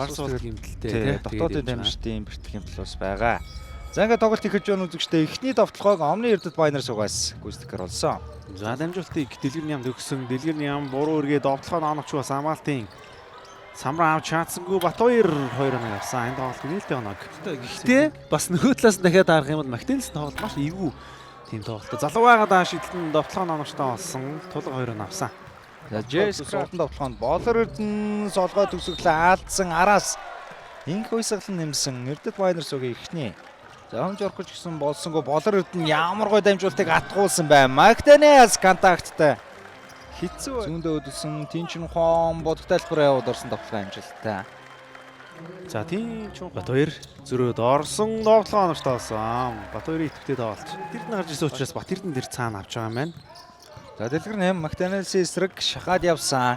Барс бол гэмтэлтэй дотоодын дамжтын бэртгэх гэмтэл бас байгаа. За ингээд тоглолт ихэж байгаа үзэгчтэй эхний товтлогоог Омны Эрдэт Байнерсуугаас гүйцэтгэхэр болсон. За дамжуултыг Дэлгэр Нямд өгсөн. Дэлгэр Ням буруу эргээд довтлогоо оноогч бас Амаалтын самраа авч чадсангүй Батбаяр 2-1 авсан. Энэ тоглолт нээлттэй оног. Гэхдээ бас нөгөө талаас нь дахиад харах юм бол Мактенс тоглолт маш эвгүй тийм тоглолт. Залуу байгаад шийдэлтэн довтлогоо оноогчтой болсон. Тулга 2-1 авсан. За Джейс Крафтын товтлогоонд Болор Эрдэнэ солгой төгсгөлөө алдсан араас инх уйсгалан нэмсэн Эрдэт Байнерсуугийн эхний. За хэмж орох гэсэн болсонгүй Болор Эрдэнэ ямар гой дамжуултыг атгуулсан бай. Мактенес контакттай. Хитцүү зүүндээ өдөлсөн Тинчин Хон бодох тайлбар яваад орсон товтлогоо амжилттай. За Тинчин Батбаяр зөрөөд орсон довтлогоо оноогчтой болсон. Батбаярын идэвхтэй тоглолт. Тэр нь гарч ирсэн учраас Бат Эрдэнэ тэр цаана авч байгаа юм байна. За Дэлгэр Нэм Мактенесийн эсрэг шахаад явсан.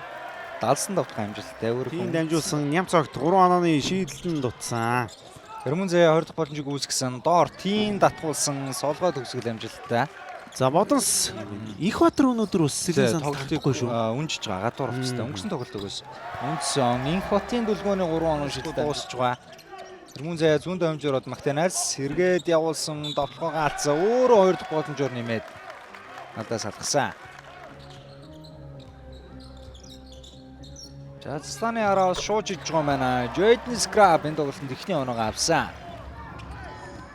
Далсан товтлогоо амжилттай. Тийм дамжуулсан Ням цогт 3 онооны шийдэлтэн дутсан. Хэрмэн зэ 20 дахь боломжийг үүсгэсэн. Доор тийм татгуулсан солгой төгсгөл амжилттай. За Бодонс Инхбатар өнөөдөр бас сэлэн тоглолтыг шүү. Үнжиж байгаа. Гадуур авчтай. Өнгөрсөн тоглолтыг бас үнсэн. Инхбатын дүлгөөний 3 оноо шийдэлтэй дуусч байгаа. Хэрмэн зэ зүүндээ хэмж ороод Мактенес сэргээд явуулсан товтлогоо алдсан. Өөрөө 2 дахь боломжоор нэмээд алдаа салгасан. За Цэсланы араас шууж иж байгаа юм байна. Джейден Скраб энэ тоглолтод эхний оноогоо авсан.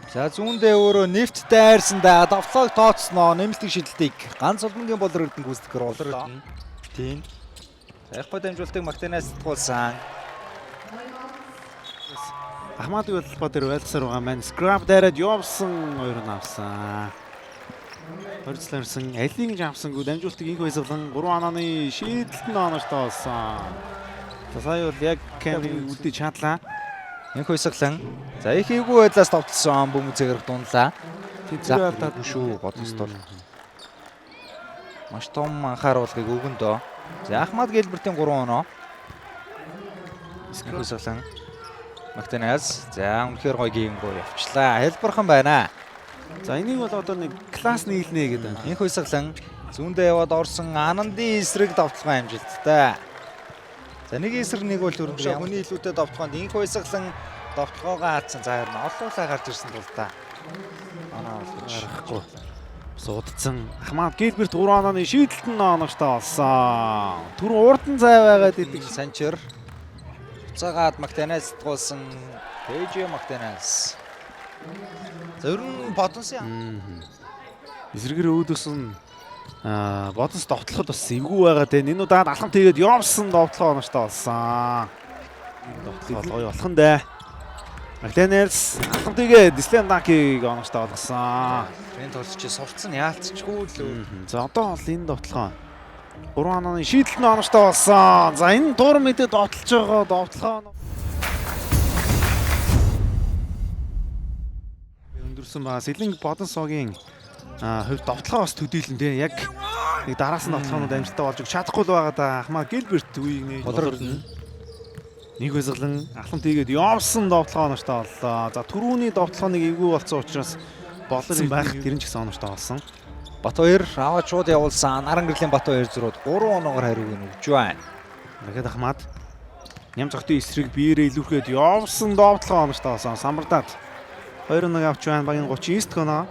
За зүүндээ өөрөө нефттэй хайрсан да довтлоог тооцсноо нэмэлтийн шидэлтийг ганц олонгийн Болор Эрдэнэ гүйцэтгэр боллоо. Тийм. За их гой дамжуултыг Мактенес татгуулсан. Ахмад Улбаа дээр байлгасаар байгаа маань Скраб дайраад явсан 2-1 авсан. Хорцларсан алийг нь авсангүй дамжуултыг инх байсгалан 3 онооны шийдэлтэн оноогчтой болсон. За сая бол яг Кэмпинг үлдэж чадлаа. Инх байсгалан за их эвгүй байдлаас товтлсон бөмбөцөөр дунлаа. Тэнцвэр алдаад шүү бодос тол. Маш том анхааруулгыг өгөндөө. За Ахмад Гэлбертийн 3 оноо. Инх байсгалан Мактенес за үнэхээр гоё геймгөө явчлаа. Хэлбэрхэн байна. За энийг бол одоо нэг класс нийлнэ гэдэг байна. Инх уйсгалан зүүндээ яваад орсон Анандын эсрэг товтлогоо амжилттай. За нэг эсрэг нэг бол төрөмшөө хүний илүүтэй товтлогоонд инх уйсгалан товтлогоогоо хаацсан. За харин олоолаа гарч ирсэн тул та. Анаа гарахгүй. Суудсан. Ахмад Гэлберт 3 онооны шийдэлтэн оноогчтой болсон. Түр урдан зай байгаад идэг Санчер. Цагаад Мактенес татгуулсан. Пэжи Мактенес. За ер нь Бодонсын эсрэгээр өөдөөсөн Бодонс довтлоход бас эвгүй байгаа те. Энэ удаад алхам тэгээд явсан довтлохоо оноогчтой болсон. Довтлох гоё болох нь дээ. Мактенес алхам тэгээд Дислендакийг оноогчтой болгосон. Энэ тоглолт чи сурцсан яалтчгүй лөө. За одоо бол энэ довтлохоо 3 онооны шийдэлтэн оноогчтой болсон. За энэ дуур мэдээ довтлож байгаа довтлохоо өндөрсөн ба Сэлэнг Бодонсогийн хувьд довтлохоо бас төдийлэн дээ. Яг нэг дараас нь довтлохоонууд амжилттай болж чадахгүй л байгаа да. Ахмад Гэлберт үеийг нээж нэг байсгалан алхам тийгээд явсан довтлохоо оноогчтой боллоо. За түрүүний довтлохооныг эвгүй болсон учраас боллоо байх тэр нь ч гэсэн оноогчтой болсон. Батбаяр аваад шууд явуулсан. Наран гэрлийн Батбаяр зөрөөд 3 оноогоор хариуг нь өгч байна. Дахиад Ахмад Ням цогтын эсрэг биеэрээ илүүрхэд явсан довтлохоо оноогчтой болсон. Самбардаад 2-1 авч байна. Багийн 39 дэх оноо.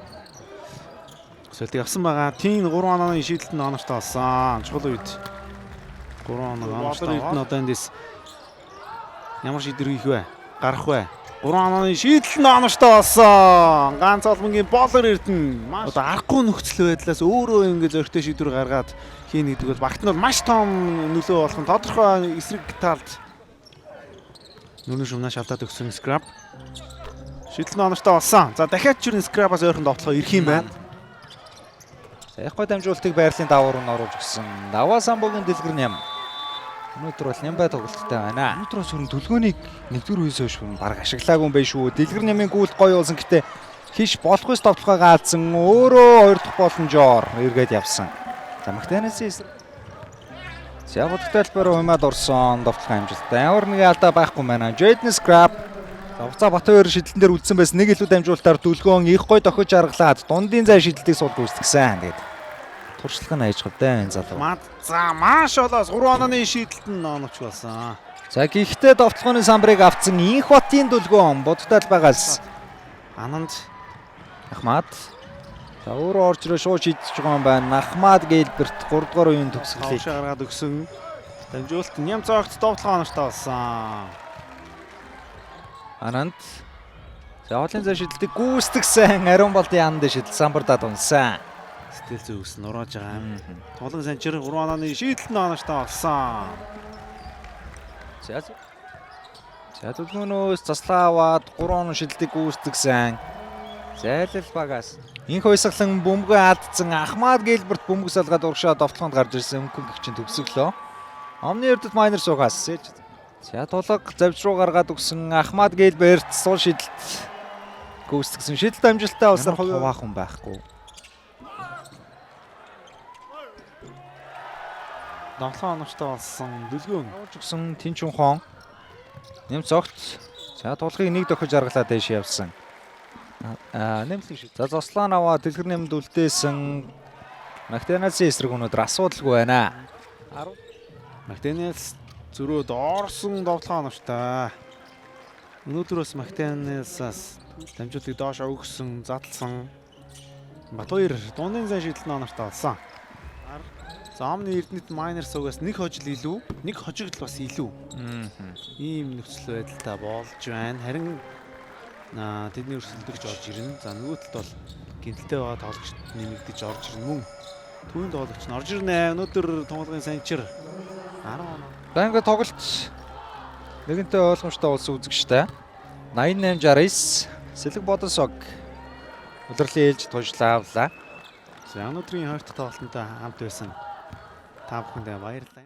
Сэлтийг авсан байгаа. Тийм 3 онооны шийдэлтэн оноогчтой болсон. Чухал үед 3 оноо оноогчтой. Одоо эндээс ямар шийдвэр хийх вэ? Гарах вэ? 3 онооны шийдэлтэн оноогчтой болсон. Ганц олонгийн Болор Эрдэнэ. Одоо аргагүй нөхцөл байдлаас өөрөө ингэ зөрөгтэй шийдвэр гаргаад хийн гэдэг бол багт нь маш том нөлөө болох нь тодорхой. Эсрэг талд нүрийн шумнаа шалдаад өгсөн Скраб. Шийдэлтэн оноогчтой болсон. За дахиад ч Скрабаас ойрхон довтлохоо ирэх юм байна. За их гой дамжуултыг байрлалын даваар нь оруулж гисэн. Даваа самбогийн Дэлгэр Нэм. Өнөөдөр бол Нямбай тоглолттой байна. Өнөөдөр бас төлгөөнийг 1-р үеэс хойш баг ашиглаагүй юм байна шүү. Дэлгэр Нямын гүйлт гоё болсон гэтээ хиш болох ус товтлогоо гаалцсан. Өөрөө 2 дахь боломжоор эргээд явсан. За Мактенесийн за бодох тайлбараа умаад орсон товтлогоо амжилттай. Ямар нэгэн алдаа байхгүй байна. Джейден Скраб Завцаа Батбаяр шидэлтэн дээр үлдсэн байсан. Нэг илүү дамжуулалтаар дүлгөөн их гой дохиж аргалаад дундын зай шидэлтийг суулж үүсгэсэн. Тэгээд туршлага нь аяж гавдаа энэ залуу. За маш олоос 3 онооны шийдэлтэн оноогч болсон. За гэхдээ довтлооны самбарыг авцсан Инхбатын дүлгөөн будтал байгаас Ананд Ахмад. За өөрөө орж ирээ шууд шийдэж байгаа юм байна. Ахмад Гэлберт 3 дугаар үеийн төгсгөлийг авшаа гаргаад өгсөн. Дамжуулалт Нямцогт довтлогоо оноштой болсон. Ананд. За хоолын зай шидэлтийг гүйцэтгсэн Ариун болдын яан дээр шидэл самбардад унсан. Сэтгэл зүйс нурааж байгаа юм. Тулан санчир 3 ононы шийдэлт нь оноштой болсон. За дүлгөөнөөс заслаа аваад 3 оноо шидэлтийг гүйцэтгсэн. Зайлал багаас инх уйсгалан бөмбөгөө алдсан Ахмад Гэлберт бөмбөг салгаад урагшаа довтлоонд гарч ирсэн өнгөнгөгчийн төгсөглөө. Омны эрдэт майнер суугаас. За тулаг завж руу гаргаад өгсөн Ахмад Гэлберт сул шидэлт гүйцэтгсэн. Шидэлт амжилттай болсоор хуваахан байхгүй. Довтлогоо оноштой болсон дүлгөөн. Явж өгсөн Тэнчүнхон. Нэмцогт. За тулгыг нэг дохиж аргалаад дэш явсан. Нэмлэг шиг. За Зослан аваа дэлгэр нэмд үлдээсэн Мактенальсын эсрэг өнөдөр асуудалгүй байна. Мактенэлс зөрөөд орсон довтлогоо оноштой. Өнөөдөр бас Мактенэлсаас дамжуултыг доош өгсөн, задлсан. Батбаяр дундын зай шийдэлт нь оноштой болсон. За Омны эрдэнэт майнер суугаас нэг хожил илүү, нэг хожигдол бас илүү. Ийм нөхцөл байдалтай болж байна. Харин тэдний өрсөлдөгч орж ирнэ. За нөгөө талд бол гинтэлтэй байгаа тоглогчд нэмэгдэж орж ирнэ мөн. Түүний тоглогч нь орж ирнэ. Өнөөдөр тунгалгын санчир 10 оноо. За ингээд тоглолт нэгэнтээ ойлгомжтой болсон үзэгчтэй. 88-69 Сэлэг Бодосог удирлын ээлж тушлаа авлаа. За өнөөдрийн хоёр дахь тоглолтод хамт байсан та бүхэндээ баярлалаа.